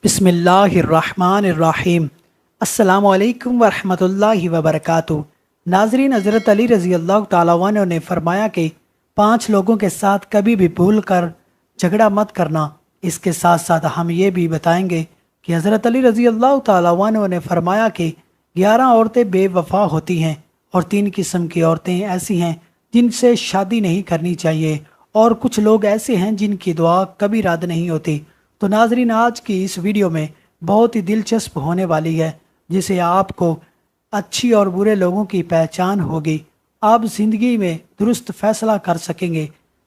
बिस्मिल्लाहिर्रहमानिर्रहीम। अस्सलामुअलैकुम वरहमतुल्लाहि वबरकातुहू। नाजरीन, हज़रत अली रज़ी अल्लाह ताला अन्हु ने फरमाया कि 5 लोगों के साथ कभी भी भूल कर झगड़ा मत करना। इसके साथ साथ हम ये भी बताएंगे कि हज़रत अली रज़ी अल्लाह ताला अन्हु ने फरमाया कि 11 औरतें बेवफा होती हैं और 3 किस्म की औरतें ऐसी हैं जिनसे शादी नहीं करनी चाहिए, और कुछ लोग ऐसे हैं जिनकी दुआ कभी रद्द नहीं होती। तो नाजरीन, आज की इस वीडियो में बहुत ही दिलचस्प होने वाली है, जिसे आपको अच्छी और बुरे लोगों की पहचान होगी। आप ज़िंदगी में दुरुस्त फैसला कर सकेंगे।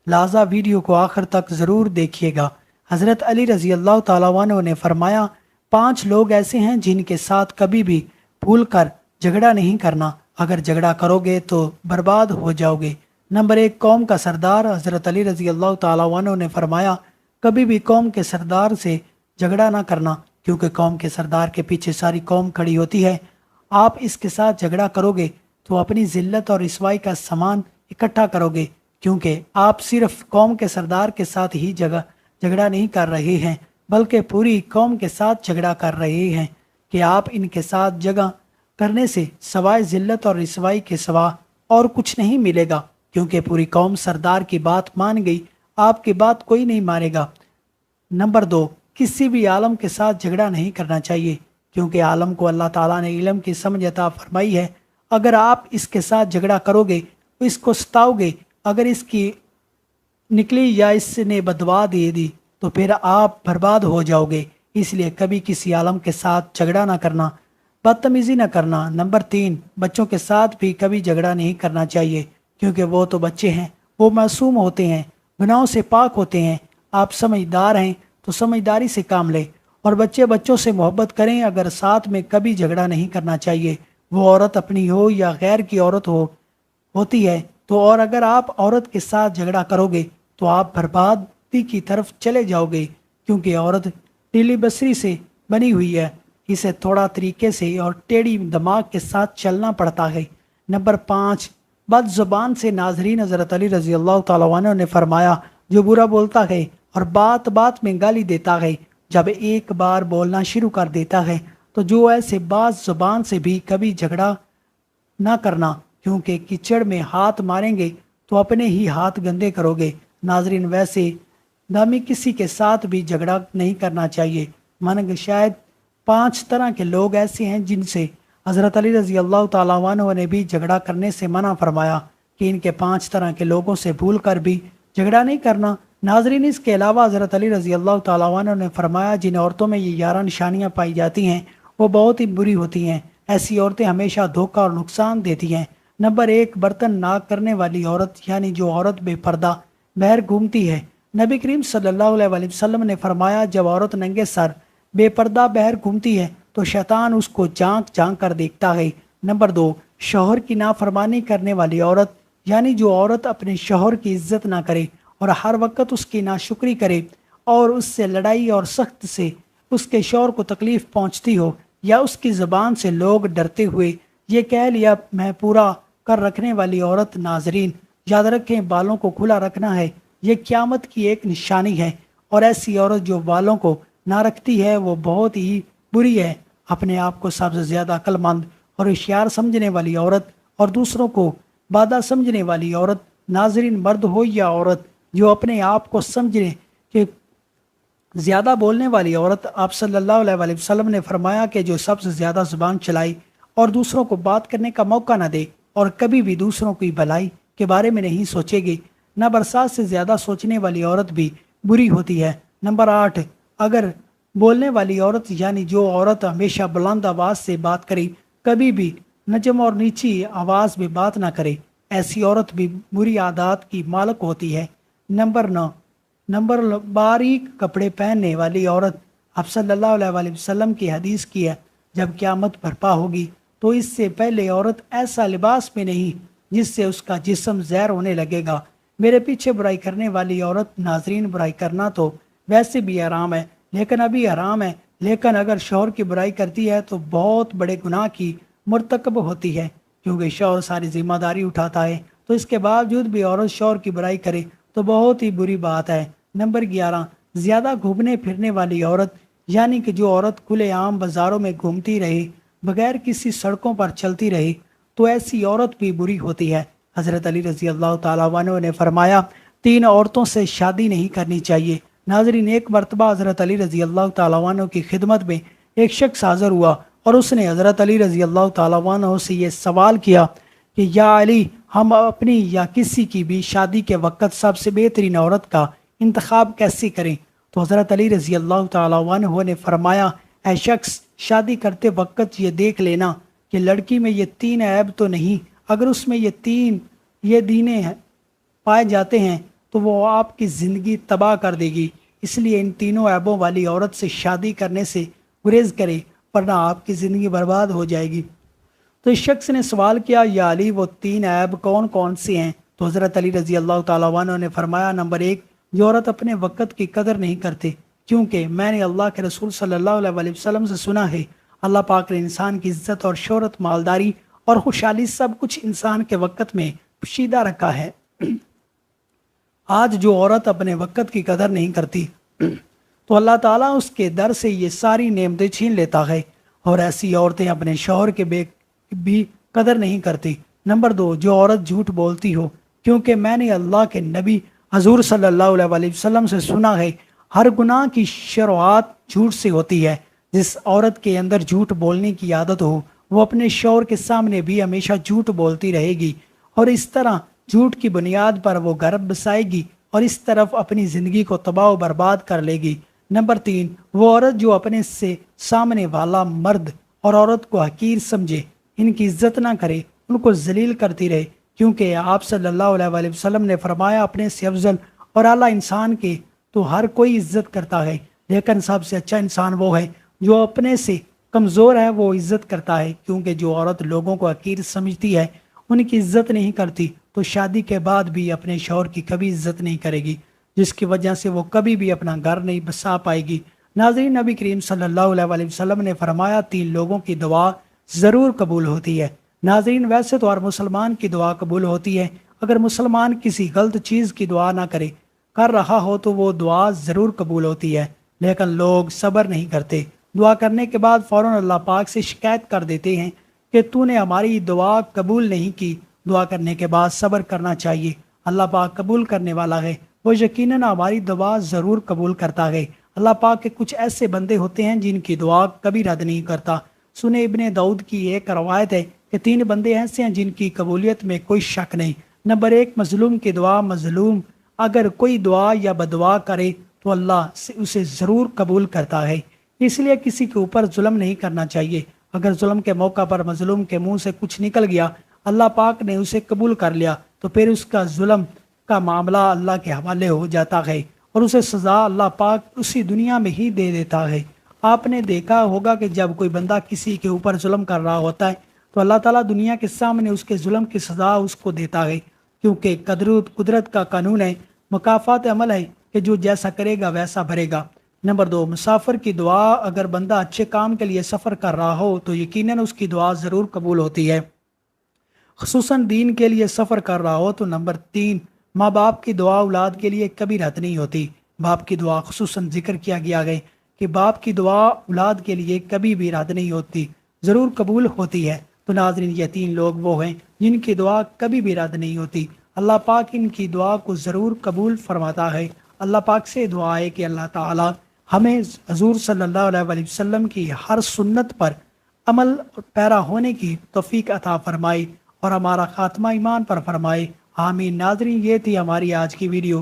लिहाजा वीडियो को आखिर तक ज़रूर देखिएगा। हज़रत अली रज़ी अल्लाह ताला अन्हु ने फरमाया, 5 लोग ऐसे हैं जिनके साथ कभी भी भूल कर झगड़ा नहीं करना। अगर झगड़ा करोगे तो बर्बाद हो जाओगे। नंबर 1, कौम का सरदार। हज़रत अली रज़ी अल्लाह ताला अन्हु ने फरमाया, कभी भी कौम के सरदार से झगड़ा ना करना, क्योंकि कौम के सरदार के पीछे सारी कौम खड़ी होती है। आप इसके साथ झगड़ा करोगे तो अपनी जिल्लत और रिसवाई का सामान इकट्ठा करोगे, क्योंकि आप सिर्फ कौम के सरदार के साथ ही झगड़ा नहीं कर रहे हैं, बल्कि पूरी कौम के साथ झगड़ा कर रहे हैं कि आप इनके साथ जगह करने से सवाए जिल्लत और रिसवाई के सिवा और कुछ नहीं मिलेगा, क्योंकि पूरी कौम सरदार की बात मान गई, आपकी बात कोई नहीं मानेगा। नंबर 2, किसी भी आलम के साथ झगड़ा नहीं करना चाहिए, क्योंकि आलम को अल्लाह ताला ने इल्म की समझ अता फरमाई है। अगर आप इसके साथ झगड़ा करोगे, इसको सताओगे, अगर इसकी निकली या इसने बदवा दे दी तो फिर आप बर्बाद हो जाओगे। इसलिए कभी किसी आलम के साथ झगड़ा ना करना, बदतमीज़ी ना करना। नंबर 3, बच्चों के साथ भी कभी झगड़ा नहीं करना चाहिए, क्योंकि वो तो बच्चे हैं, वो मासूम होते हैं, गुनाहों से पाक होते हैं। आप समझदार हैं तो समझदारी से काम लें, और बच्चे बच्चों से मोहब्बत करें। अगर साथ में कभी झगड़ा नहीं करना चाहिए, वो औरत अपनी हो या गैर की औरत होती है तो, और अगर आप औरत के साथ झगड़ा करोगे तो आप बर्बादी की तरफ चले जाओगे, क्योंकि औरत ढीली बसरी से बनी हुई है। इसे थोड़ा तरीके से और टेढ़ी दिमाग के साथ चलना पड़ता है। नंबर 5, बद ज़ुबान से। नाजरीन, हज़रत अली रज़ी अल्लाह ताला अन्हु ने फरमाया, जो बुरा बोलता है और बात बात में गाली देता है, जब एक बार बोलना शुरू कर देता है तो जो ऐसे बात ज़ुबान से भी कभी झगड़ा ना करना, क्योंकि कीचड़ में हाथ मारेंगे तो अपने ही हाथ गंदे करोगे। नाजरीन, वैसे दामी किसी के साथ भी झगड़ा नहीं करना चाहिए। मन शायद 5 तरह के लोग ऐसे हैं जिनसे हज़रत अली रज़ी अल्लाह ताला अन्हु ने भी झगड़ा करने से मना फरमाया कि इनके 5 तरह के लोगों से भूल कर भी झगड़ा नहीं करना। नाजरीन, इसके अलावा हज़रत अली रज़ी अल्लाह ताला अन्हु ने फरमाया, जिन औरतों में ये 11 निशानियाँ पाई जाती हैं वो बहुत ही बुरी होती हैं। ऐसी औरतें हमेशा धोखा और नुकसान देती हैं। नंबर 1, बर्तन नाक करने वाली औरत, यानी जो औरत बेपर्दा बहर घूमती है। नबी करीम सल्लल्लाहु अलैहि वसल्लम ने फरमाया, जब औरत नंगे सर बेपर्दा बहर घूमती है तो शैतान उसको झांक झांक कर देखता है। नंबर 2, शौहर की नाफरमानी करने वाली औरत, यानी जो औरत अपने शौहर की इज्जत ना करे और हर वक्त उसकी नाशुक्री करे और उससे लड़ाई और सख्त से उसके शौहर को तकलीफ़ पहुंचती हो, या उसकी ज़बान से लोग डरते हुए ये कह लिया मैं पूरा कर रखने वाली औरत। नाजरीन, याद रखें, बालों को खुला रखना है, ये क़यामत की एक निशानी है, और ऐसी औरत जो बालों को ना रखती है वो बहुत ही बुरी है। अपने आप को सबसे ज़्यादा अक्लमंद और होशियार समझने वाली औरत और दूसरों को बादा समझने वाली औरत। नाजरीन, मर्द हो या औरत, जो अपने आप को समझने के ज़्यादा बोलने वाली औरत, आप सल्लल्लाहु अलैहि वसल्लम ने फरमाया कि जो सबसे ज़्यादा ज़ुबान चलाई और दूसरों को बात करने का मौका ना दे और कभी भी दूसरों की भलाई के बारे में नहीं सोचेगी। न बरसात से ज़्यादा सोचने वाली औरत भी बुरी होती है। नंबर 8, अगर बोलने वाली औरत, यानी जो औरत हमेशा बुलंद आवाज़ से बात करे, कभी भी नजम और नीची आवाज़ में बात ना करे, ऐसी औरत भी बुरी आदत की मालक होती है। नंबर 9, बारीक कपड़े पहनने वाली औरत। आप सल्लल्लाहु अलैहि वसल्लम की हदीस की है, जब क़यामत बर्पा होगी तो इससे पहले औरत ऐसा लिबास में नहीं जिससे उसका जिस्म ज़हर होने लगेगा। मेरे पीछे बुराई करने वाली औरत। नाजरीन, बुराई करना तो वैसे भी हराम है, लेकिन अभी हराम है, लेकिन अगर शौहर की बुराई करती है तो बहुत बड़े गुनाह की मुर्तकब होती है, क्योंकि शौहर सारी जिम्मेदारी उठाता है। तो इसके बावजूद भी औरत शौहर की बुराई करे तो बहुत ही बुरी बात है। नंबर 11, ज़्यादा घूमने फिरने वाली औरत, یعنی کہ جو عورت کھلے عام بازاروں میں گھومتی رہے، بغیر کسی سڑکوں پر چلتی رہی، تو ایسی عورت بھی بری ہوتی ہے۔ حضرت علی رضی اللہ تعالیٰ عنہ نے فرمایا 3 عورتوں سے شادی نہیں کرنی چاہیے۔ ناظرین، ایک مرتبہ حضرت علی رضی اللہ تعالیٰ عنہ کی خدمت میں ایک شخص حاضر ہوا اور اس نے حضرت علی رضی اللہ تعالیٰ عنہ سے یہ سوال کیا کہ یا علی، ہم اپنی یا کسی کی بھی شادی کے وقت سب سے بہترین عورت کا انتخاب کیسے کریں؟ تو حضرت علی رضی اللہ تعالیٰ عنہ نے فرمایا اے شخص، شادی کرتے وقت یہ دیکھ لینا کہ لڑکی میں یہ 3 عیب تو نہیں، اگر اس میں یہ دینے پائے جاتے ہیں تو وہ آپ کی زندگی تباہ کر دے گی، اس لیے ان 3 عیبوں والی عورت سے شادی کرنے سے گریز کرے ورنہ آپ کی زندگی برباد ہو جائے گی۔ تو اس شخص نے سوال کیا یا علی، وہ 3 عیب کون کون سے ہیں؟ تو حضرت علی رضی اللہ تعالیٰ عنہ نے فرمایا نمبر 1، جو عورت اپنے وقت کی قدر نہیں کرتے، کیونکہ میں نے اللہ کے رسول صلی اللہ علیہ وسلم سے سنا ہے اللہ پاک نے انسان کی عزت اور شہرت، مالداری اور خوشحالی سب کچھ انسان کے وقت میں پوشیدہ رکھا ہے۔ آج جو عورت اپنے وقت کی قدر نہیں کرتی تو اللہ تعالیٰ اس کے در سے یہ ساری نعمتیں چھین لیتا ہے، اور ایسی عورتیں اپنے شوہر کے بھی قدر نہیں کرتی۔ نمبر 2، جو عورت جھوٹ بولتی ہو، کیونکہ میں نے اللہ کے نبی حضور صلی اللہ علیہ وسلم سے سنا ہے ہر گناہ کی شروعات جھوٹ سے ہوتی ہے۔ جس عورت کے اندر جھوٹ بولنے کی عادت ہو وہ اپنے شوہر کے سامنے بھی ہمیشہ جھوٹ بولتی رہے گی، اور اس طرح جھوٹ کی بنیاد پر وہ گھر بسائے گی اور اس طرف اپنی زندگی کو تباہ و برباد کر لے گی۔ نمبر 3، وہ عورت جو اپنے سے سامنے والا مرد اور عورت کو حقیر سمجھے، ان کی عزت نہ کرے، ان کو ذلیل کرتی رہے، کیونکہ آپ صلی اللہ علیہ وسلم نے فرمایا اپنے سے افضل اور اعلیٰ انسان کے تو ہر کوئی عزت کرتا ہے، لیکن سب سے اچھا انسان وہ ہے جو اپنے سے کمزور ہے، وہ عزت کرتا ہے، کیونکہ جو عورت لوگوں کو حقیر سمجھتی ہے، ان کی عزت نہیں کرتی، تو شادی کے بعد بھی اپنے شوہر کی کبھی عزت نہیں کرے گی، جس کی وجہ سے وہ کبھی بھی اپنا گھر نہیں بسا پائے گی۔ ناظرین، نبی کریم صلی اللہ علیہ وسلم نے فرمایا 3 لوگوں کی دعا ضرور قبول ہوتی ہے۔ ناظرین، ویسے تو ہر مسلمان کی دعا قبول ہوتی ہے، اگر مسلمان کسی غلط چیز کی دعا نہ کر رہا ہو تو وہ دعا ضرور قبول ہوتی ہے، لیکن لوگ صبر نہیں کرتے، دعا کرنے کے بعد فوراً اللہ پاک سے شکایت کر دیتے ہیں کہ تو نے ہماری دعا قبول نہیں کی۔ دعا کرنے کے بعد صبر کرنا چاہیے، اللہ پاک قبول کرنے والا ہے، وہ یقیناً ہماری دعا ضرور قبول کرتا ہے۔ اللہ پاک کے کچھ ایسے بندے ہوتے ہیں جن کی دعا کبھی رد نہیں کرتا۔ سنیں ابن داؤد کی ایک روایت ہے کہ 3 بندے ایسے ہیں جن کی قبولیت میں کوئی شک نہیں۔ نمبر 1، مظلوم کی دعا۔ مظلوم اگر کوئی دعا یا بدعا کرے تو اللہ اسے ضرور قبول کرتا ہے، اس لیے کسی کے اوپر ظلم نہیں کرنا چاہیے۔ اگر ظلم کے موقع پر مظلوم کے منہ سے کچھ نکل گیا، اللہ پاک نے اسے قبول کر لیا، تو پھر اس کا ظلم کا معاملہ اللہ کے حوالے ہو جاتا ہے اور اسے سزا اللہ پاک اسی دنیا میں ہی دے دیتا ہے۔ آپ نے دیکھا ہوگا کہ جب کوئی بندہ کسی کے اوپر ظلم کر رہا ہوتا ہے تو اللہ تعالیٰ دنیا کے سامنے اس کے ظلم کی سزا اس کو دیتا ہے، کیونکہ قدرت کا قانون ہے، مکافات عمل ہے کہ جو جیسا کرے گا ویسا بھرے گا۔ نمبر 2، مسافر کی دعا۔ اگر بندہ اچھے کام کے لیے سفر کر رہا ہو تو یقیناً اس کی دعا ضرور قبول ہوتی ہے، خصوصاً دین کے لیے سفر کر رہا ہو تو۔ نمبر 3، ماں باپ کی دعا اولاد کے لیے کبھی رد نہیں ہوتی۔ باپ کی دعا خصوصاً ذکر کیا گیا ہے کہ باپ کی دعا اولاد کے لیے کبھی بھی رد نہیں ہوتی، ضرور قبول ہوتی ہے۔ تو ناظرین، یہ 3 لوگ وہ ہیں جن کی دعا کبھی بھی رد نہیں ہوتی، اللہ پاک ان کی دعا کو ضرور قبول فرماتا ہے۔ اللہ پاک سے دعا ہے کہ اللہ تعالی ہمیں حضور صلی اللہ علیہ وسلم کی ہر سنت پر عمل پیرا ہونے کی توفیق عطا فرمائے اور ہمارا خاتمہ ایمان پر فرمائے، آمین۔ ناظرین، یہ تھی ہماری آج کی ویڈیو۔